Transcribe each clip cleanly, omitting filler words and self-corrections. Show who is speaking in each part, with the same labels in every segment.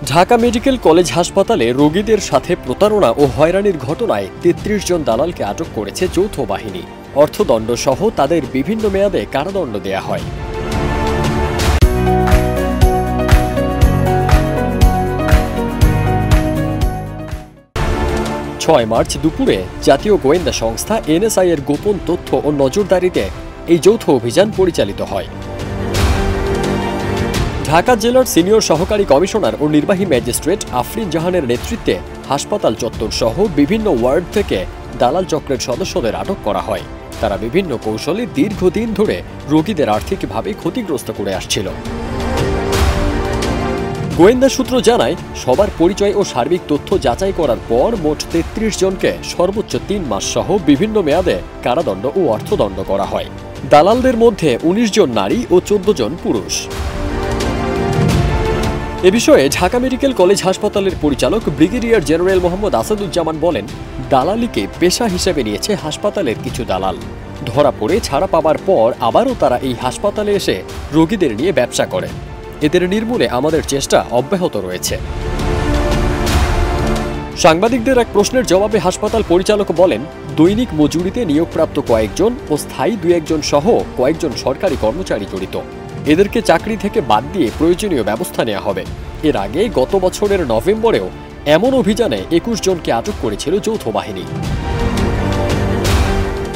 Speaker 1: Dhaka medical college হাসপাতালে রোগীদের সাথে প্রতারণা ও হয়রানির ঘটনায় ৩৩ জন দালালকে আটক করেছে যৌথ বাহিনী। অর্থদণ্ড সহ তাদের বিভিন্ন মেয়াদে কারাদণ্ড দেয়া হয়। ৬ মার্চ দুপুরে জাতীয় গোয়েন্দা সংস্থা এনএসআই এর গোপন তথ্য ও নজরদারিতে এই যৌথ অভিযান পরিচালিত হয়। ঢাকা জেলার সিনিয়র সহকারী কমিশনার ও নির্বাহী ম্যাজিস্ট্রেট আফরিন জাহানের নেতৃত্বে হাসপাতাল চত্বর সহ বিভিন্ন ওয়ার্ড থেকে দালাল চক্রের সদস্যদের আটক করা হয়। তারা বিভিন্ন কৌশলে দীর্ঘদিন ধরে রোগীদের আর্থিকভাবে ক্ষতিগ্রস্ত করে আসছিল। গোয়েন্দা সূত্র জানায়, সবার পরিচয় ও সার্বিক তথ্য যাচাই করার পর মোট ৩৩ জনকে সর্বোচ্চ ৩ মাস সহ বিভিন্ন মেয়াদে কারাদণ্ড ও অর্থদণ্ড করা হয়। দালালদের মধ্যে ১৯ জন নারী ও ১৪ জন পুরুষ। এ বিষয়ে ঢাকা মেডিকেল কলেজ হাসপাতালের পরিচালক ব্রিগেডিয়ার জেনারেল মোহাম্মদ আসাদুজ্জামান বলেন, দালালিকে পেশা হিসেবে নিয়েছে হাসপাতালের কিছু দালাল। ধরা পড়ে ছাড়া পাবার পর আবারও তারা এই হাসপাতালে এসে রোগীদের নিয়ে ব্যবসা করে। এদের নির্মূলে আমাদের চেষ্টা অব্যাহত রয়েছে। সাংবাদিকদের এক প্রশ্নের জবাবে হাসপাতাল পরিচালক বলেন, দৈনিক মজুরিতে নিয়োগপ্রাপ্ত কয়েকজন ও স্থায়ী ২-১ জন সহ কয়েকজন সরকারি কর্মচারী জড়িত। এদেরকে চাকরি থেকে বাদ দিয়ে প্রয়োজনীয় ব্যবস্থা নেওয়া হবে। এর আগে গত বছরের নভেম্বরেও এমন অভিযানে ২১ জনকে আটক করেছিল যৌথ বাহিনী।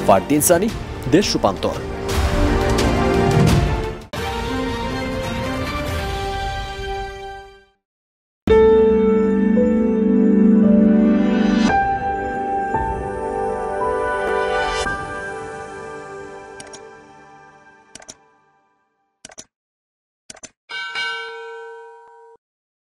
Speaker 1: ফারদিন সানি, দেশ রূপান্তর।